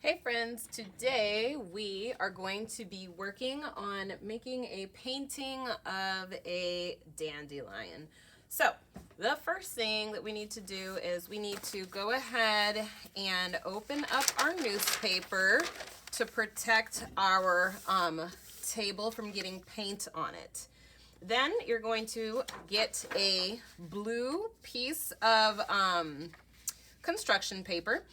Hey friends, today we are going to be working on making a painting of a dandelion. So the first thing that we need to do is we need to go ahead and open up our newspaper to protect our table from getting paint on it. Then you're going to get a blue piece of construction paper.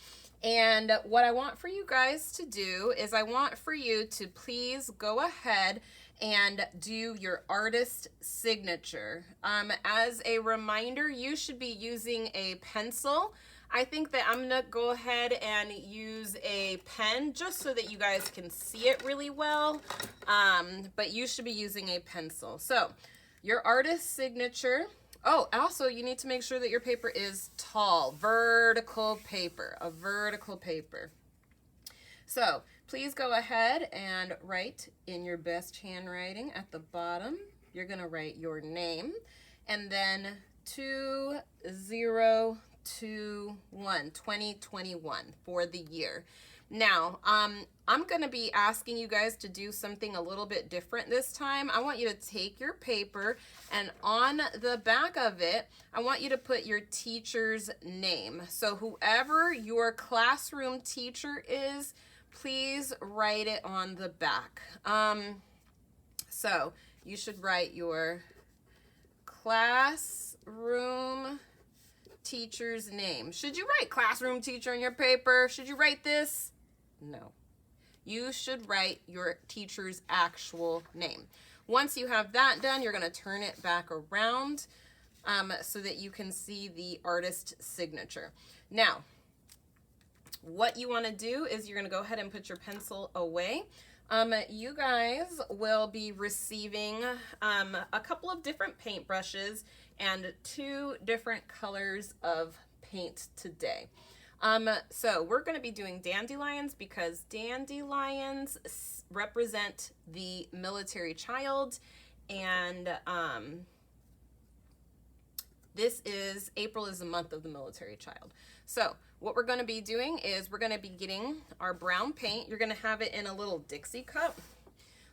And what I want for you guys to do is I want for you to please go ahead and do your artist signature. As a reminder, you should be using a pencil. I think that I'm gonna go ahead and use a pen just so that you guys can see it really well, but you should be using a pencil. So your artist signature. Oh, also you need to make sure that your paper is tall, vertical paper, a vertical paper. So please go ahead and write in your best handwriting at the bottom. You're gonna write your name and then 2021, 2021 for the year. Now, I'm going to be asking you guys to do something a little bit different this time. I want you to take your paper and on the back of it, I want you to put your teacher's name. So whoever your classroom teacher is, please write it on the back. So you should write your classroom teacher's name. Should you write classroom teacher on your paper? Should you write this? No. You should write your teacher's actual name. Once you have that done, you're going to turn it back around so that you can see the artist signature. Now, what you want to do is you're going to go ahead and put your pencil away. You guys will be receiving a couple of different paintbrushes and 2 different colors of paint today. So we're going to be doing dandelions because dandelions represent the military child, and April is the month of the military child. So what we're going to be doing is we're going to be getting our brown paint. You're going to have it in a little Dixie cup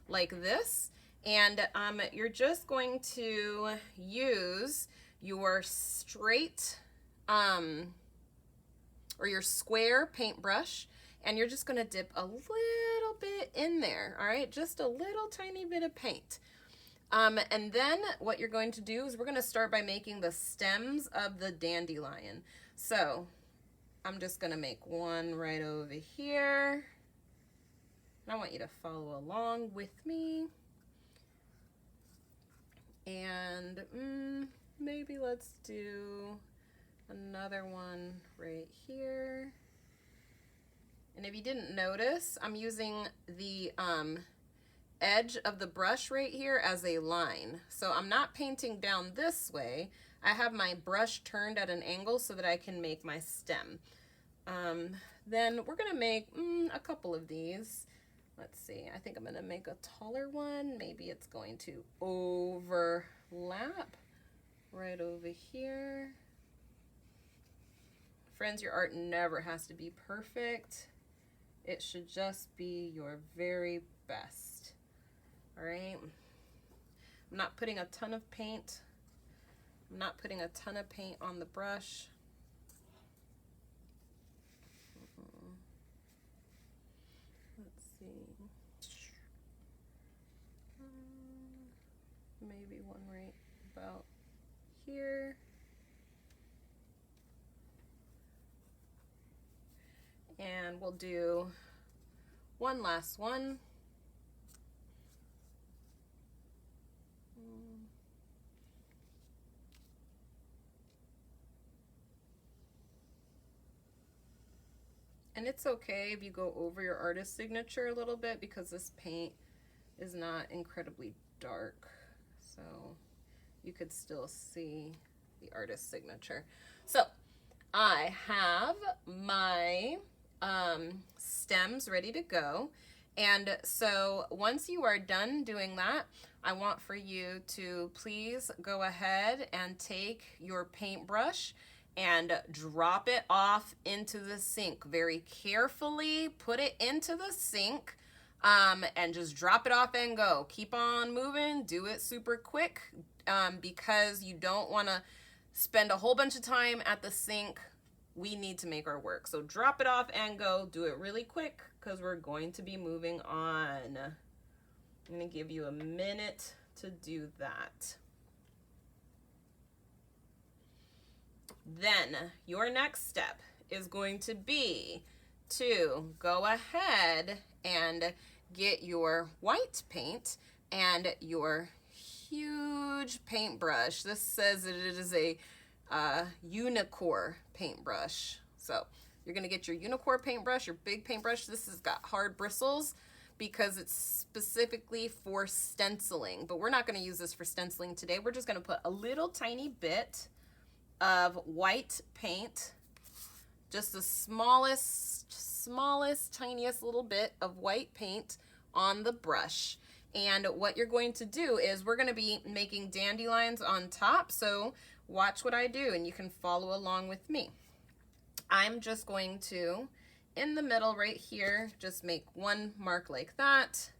like this, and you're just going to use your straight or your square paintbrush, and you're just going to dip a little bit in there, all right? Just a little tiny bit of paint. And then what you're going to do is we're going to start by making the stems of the dandelion. So I'm just going to make one right over here. And I want you to follow along with me. And maybe let's do another one right here. And if you didn't notice, I'm using the edge of the brush right here as a line. So I'm not painting down this way. I have my brush turned at an angle so that I can make my stem. Then we're gonna make a couple of these. Let's see, I think I'm gonna make a taller one. Maybe it's going to overlap right over here. Friends, your art never has to be perfect. It should just be your very best. All right. I'm not putting a ton of paint. I'm not putting a ton of paint on the brush. Let's see. Maybe one right about here. And we'll do one last one. And it's okay if you go over your artist signature a little bit because this paint is not incredibly dark. So you could still see the artist signature. So I have my stems ready to go. And so once you are done doing that, I want for you to please go ahead and take your paintbrush and drop it off into the sink. Very carefully put it into the sink, and just drop it off and go. Keep on moving. Do it super quick, because you don't want to spend a whole bunch of time at the sink. We need to make our work. So drop it off and go. Do it really quick because we're going to be moving on. I'm going to give you a minute to do that. Then your next step is going to be to go ahead and get your white paint and your huge paintbrush. This says that it is a unicorn paintbrush. So you're going to get your unicorn paintbrush, your big paintbrush. This has got hard bristles because it's specifically for stenciling. But we're not going to use this for stenciling today. We're just going to put a little tiny bit of white paint, just the smallest, tiniest little bit of white paint on the brush. And what you're going to do is we're going to be making dandelions on top. So watch what I do and you can follow along with me. I'm just going to, in the middle right here, just make one mark like that.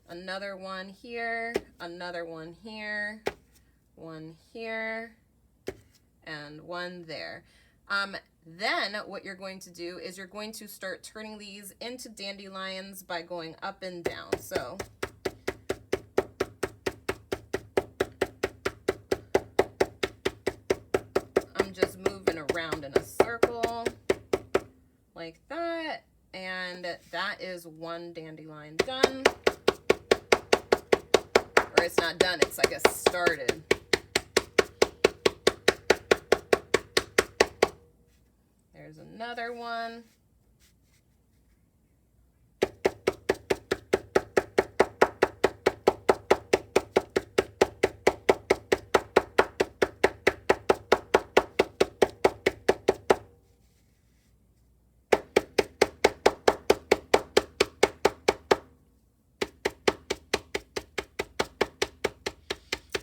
Another one here, another one here, one here, and one there. Then what you're going to do is you're going to start turning these into dandelions by going up and down. So I'm just moving around in a circle like that, and that is one dandelion done. Or it's not done, it's, I guess, started. There's another one.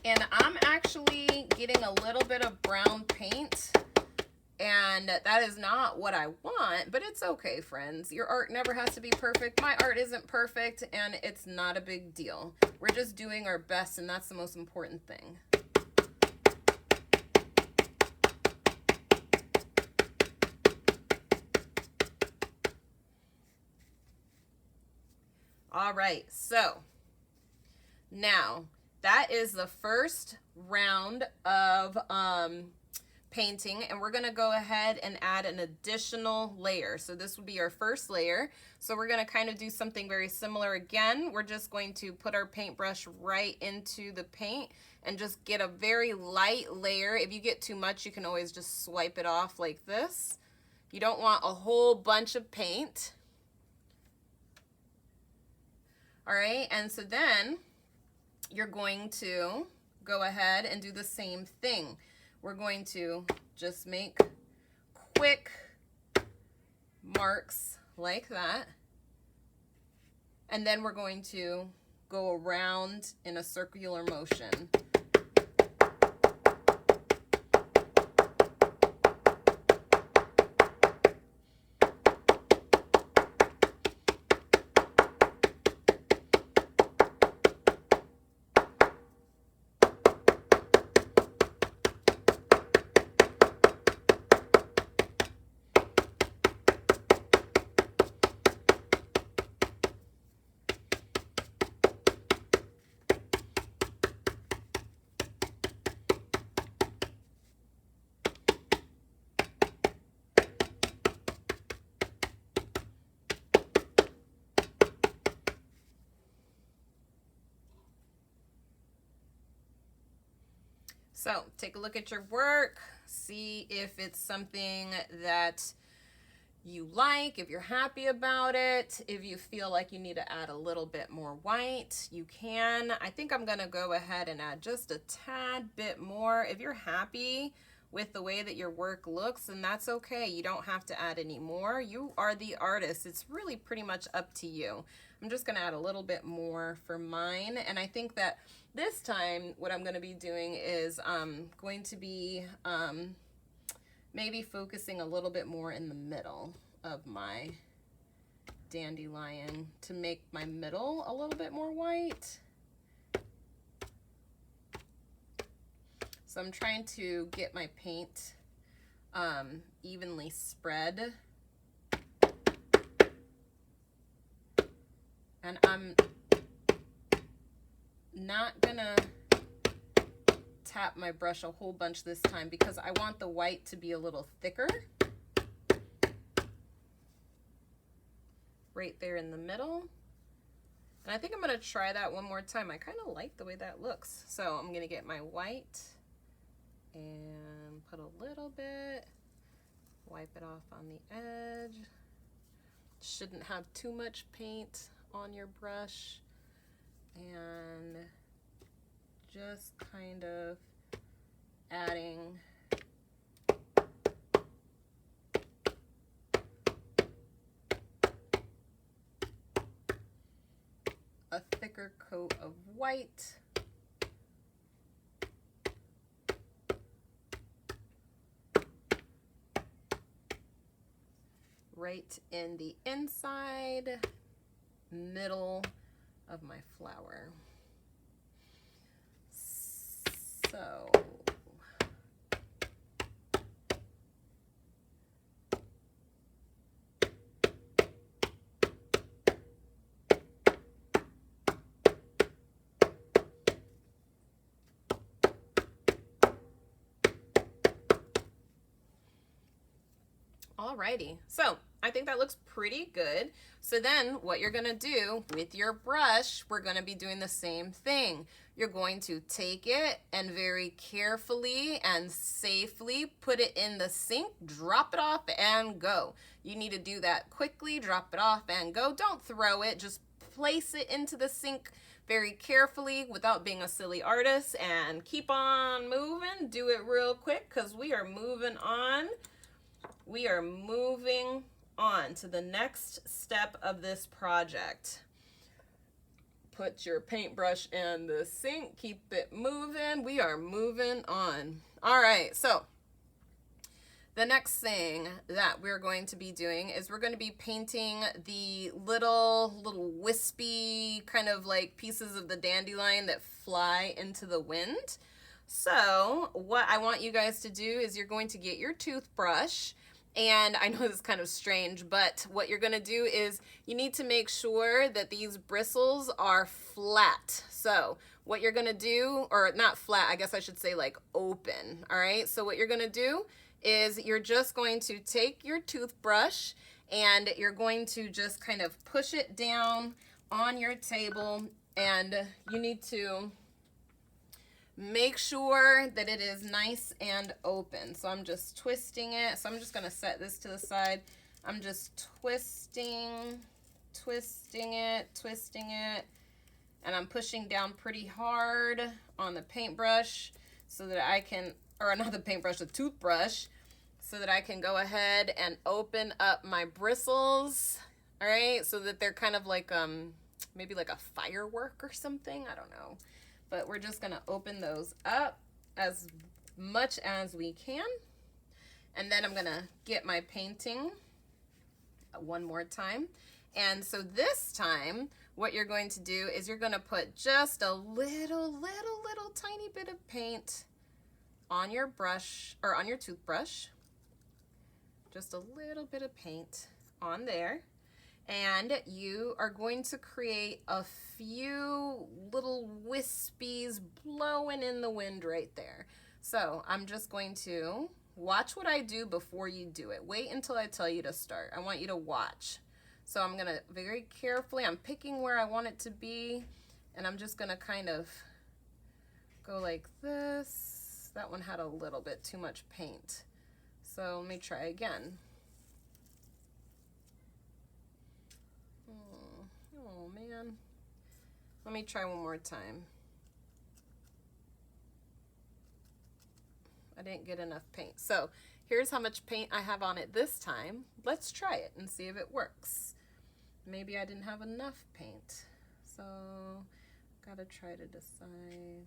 And I'm actually getting a little bit of brown paint. And that is not what I want, but it's okay, friends. Your art never has to be perfect. My art isn't perfect, and it's not a big deal. We're just doing our best, and that's the most important thing. All right, so now that is the first round of painting, and we're going to go ahead and add an additional layer. So this would be our first layer. So we're going to kind of do something very similar again. We're just going to put our paintbrush right into the paint and just get a very light layer. If you get too much, you can always just swipe it off like this. You don't want a whole bunch of paint. All right, and so then you're going to go ahead and do the same thing. We're going to just make quick marks like that. And then we're going to go around in a circular motion. So take a look at your work, see if it's something that you like, if you're happy about it. If you feel like you need to add a little bit more white, you can. I think I'm gonna go ahead and add just a tad bit more. If you're happy with the way that your work looks, then that's okay. You don't have to add any more. You are the artist. It's really pretty much up to you. I'm just gonna add a little bit more for mine, and I think that this time what I'm gonna be doing is going to be maybe focusing a little bit more in the middle of my dandelion to make my middle a little bit more white. So I'm trying to get my paint evenly spread. And I'm not gonna tap my brush a whole bunch this time because I want the white to be a little thicker. Right there in the middle. And I think I'm gonna try that one more time. I kind of like the way that looks. So I'm gonna get my white and put a little bit, wipe it off on the edge. Shouldn't have too much paint on your brush, and just kind of adding a thicker coat of white. Right in the inside middle of my flower. So alrighty, so I think that looks pretty good. So then what you're gonna do with your brush, we're gonna be doing the same thing. You're going to take it and very carefully and safely put it in the sink, drop it off and go. You need to do that quickly, drop it off and go. Don't throw it, just place it into the sink very carefully without being a silly artist, and keep on moving. Do it real quick because we are moving on. We are moving on to the next step of this project. Put your paintbrush in the sink, keep it moving. We are moving on. All right, so the next thing that we're going to be doing is we're going to be painting the little wispy kind of like pieces of the dandelion that fly into the wind. So what I want you guys to do is you're going to get your toothbrush. And I know this is kind of strange, but what you're gonna do is you need to make sure that these bristles are flat. So what you're gonna do, or not flat, I guess I should say like open, all right? So what you're gonna do is you're just going to take your toothbrush and you're going to just kind of push it down on your table, and you need to make sure that it is nice and open. So I'm just twisting it. So I'm just gonna set this to the side. I'm just twisting it, and I'm pushing down pretty hard on the paintbrush so that I can, or not the paintbrush, the toothbrush, so that I can go ahead and open up my bristles, all right? So that they're kind of like, maybe like a firework or something, I don't know. But we're just gonna open those up as much as we can. And then I'm gonna get my painting one more time. And so this time, what you're going to do is you're gonna put just a little tiny bit of paint on your brush, or on your toothbrush. Just a little bit of paint on there. And you are going to create a few little wispies blowing in the wind right there. So I'm just going to watch what I do before you do it. Wait until I tell you to start. I want you to watch. So I'm gonna very carefully, I'm picking where I want it to be, and I'm just gonna kind of go like this. That one had a little bit too much paint. So let me try again. Oh man, let me try one more time. I didn't get enough paint. So here's how much paint I have on it this time. Let's try it and see if it works. Maybe I didn't have enough paint. So gotta try to decide.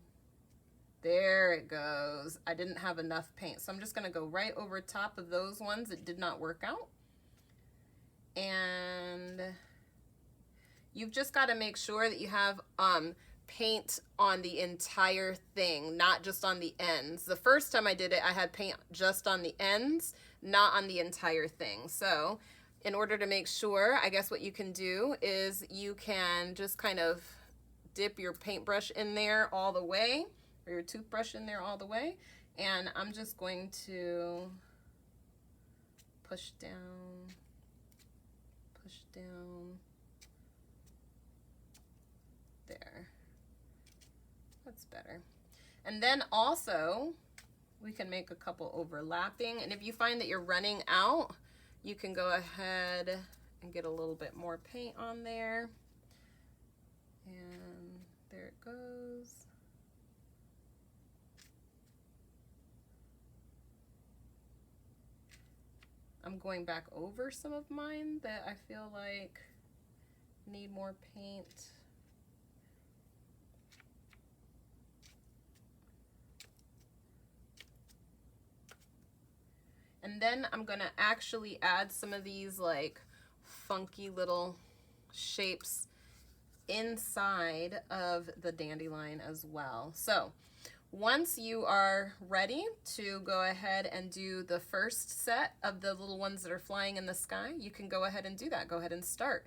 There it goes. I didn't have enough paint, so I'm just gonna go right over top of those ones that did not work out. And you've just got to make sure that you have paint on the entire thing, not just on the ends. The first time I did it, I had paint just on the ends, not on the entire thing. So in order to make sure, I guess what you can do is you can just kind of dip your paintbrush in there all the way, or your toothbrush in there all the way. And I'm just going to push down, there. That's better. And then also we can make a couple overlapping, and if you find that you're running out, you can go ahead and get a little bit more paint on there, and there it goes. I'm going back over some of mine that I feel like need more paint. And then I'm gonna actually add some of these like funky little shapes inside of the dandelion as well. So once you are ready to go ahead and do the first set of the little ones that are flying in the sky, you can go ahead and do that. Go ahead and start.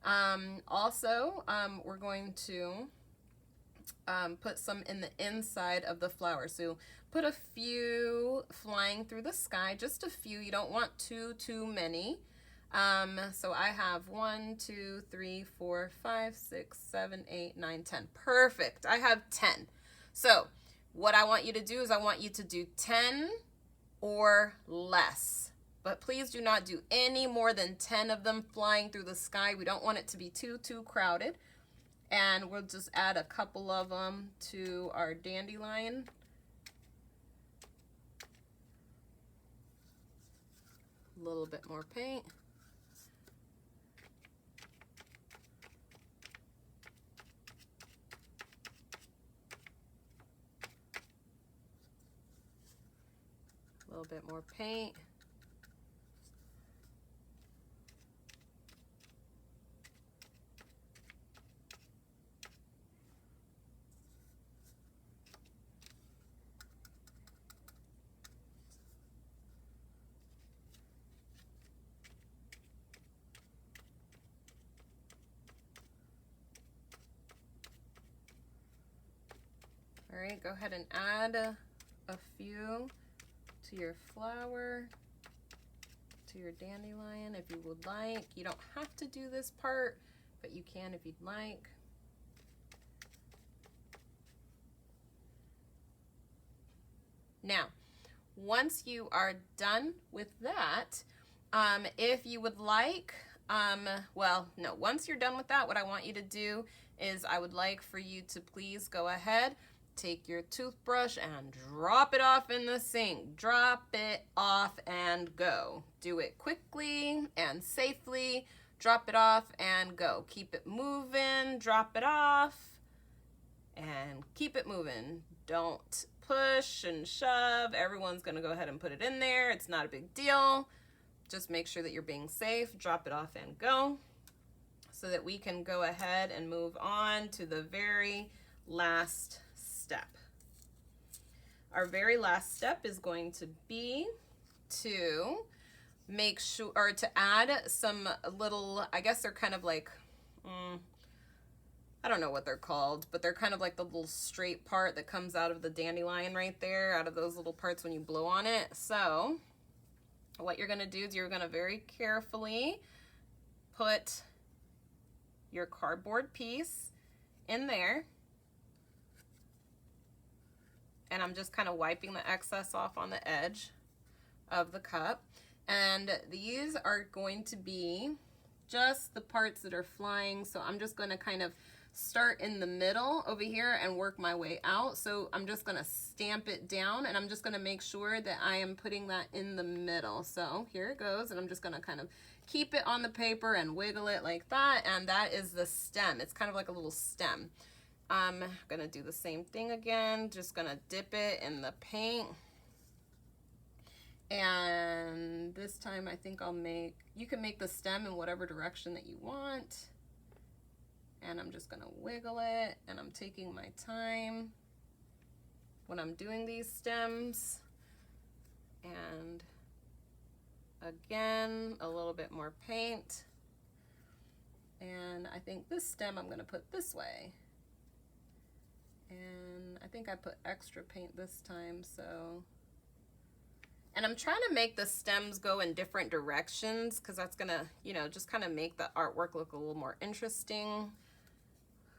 We're going to put some in the inside of the flower. So put a few flying through the sky, just a few. You don't want too many. So I have 1, 2, 3, 4, 5, 6, 7, 8, 9, 10. Perfect. I have 10. So what I want you to do is I want you to do 10 or less. But please do not do any more than 10 of them flying through the sky. We don't want it to be too crowded. And we'll just add a couple of them to our dandelion. A little bit more paint. A little bit more paint. All right, go ahead and add a few to your flower, to your dandelion if you would like. You don't have to do this part, but you can if you'd like. Now, once you are done with that, if you would like, once you're done with that, what I want you to do is I would like for you to please go ahead, take your toothbrush and drop it off in the sink. Drop it off and go. Do it quickly and safely. Drop it off and go. Keep it moving. Drop it off and keep it moving. Don't push and shove. Everyone's going to go ahead and put it in there. It's not a big deal. Just make sure that you're being safe. Drop it off and go so that we can go ahead and move on to the very last step. Our very last step is going to be to make sure, or to add some little, I guess they're kind of like, I don't know what they're called, but they're kind of like the little straight part that comes out of the dandelion right there, out of those little parts when you blow on it. So what you're going to do is you're going to very carefully put your cardboard piece in there. And I'm just kind of wiping the excess off on the edge of the cup. And these are going to be just the parts that are flying. So I'm just going to kind of start in the middle over here and work my way out. So I'm just going to stamp it down, and I'm just going to make sure that I am putting that in the middle. So here it goes, and I'm just going to kind of keep it on the paper and wiggle it like that. And that is the stem. It's kind of like a little stem. I'm gonna do the same thing again, just gonna dip it in the paint. And this time I think you can make the stem in whatever direction that you want. And I'm just gonna wiggle it, and I'm taking my time when I'm doing these stems. And again, a little bit more paint. And I think this stem I'm gonna put this way. And I think I put extra paint this time, so. And I'm trying to make the stems go in different directions because that's gonna, you know, just kind of make the artwork look a little more interesting.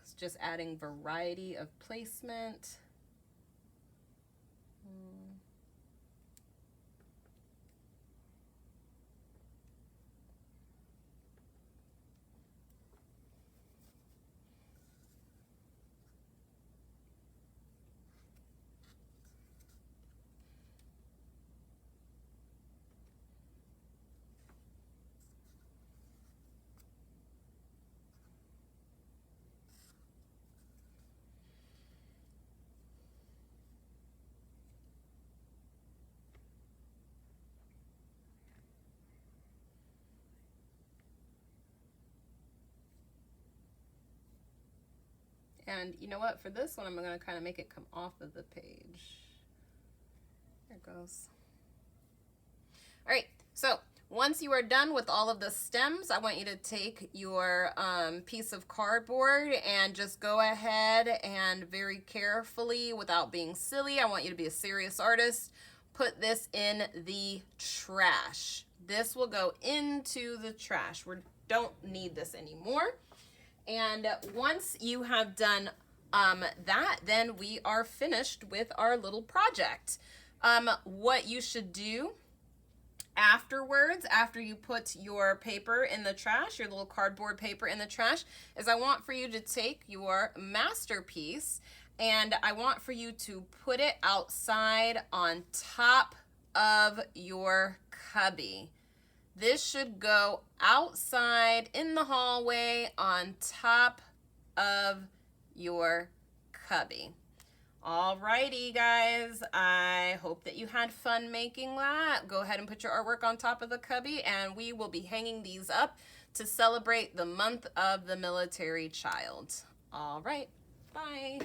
It's just adding variety of placement. And you know what, for this one, I'm gonna kind of make it come off of the page. There it goes. All right, so once you are done with all of the stems, I want you to take your piece of cardboard and just go ahead and very carefully, without being silly, I want you to be a serious artist, put this in the trash. This will go into the trash. We don't need this anymore. And once you have done that, then we are finished with our little project. What you should do afterwards, after you put your paper in the trash, your little cardboard paper in the trash, is I want for you to take your masterpiece and I want for you to put it outside on top of your cubby. This should go outside in the hallway on top of your cubby. Alrighty, guys, I hope that you had fun making that. Go ahead and put your artwork on top of the cubby, and we will be hanging these up to celebrate the month of the military child. All right, bye.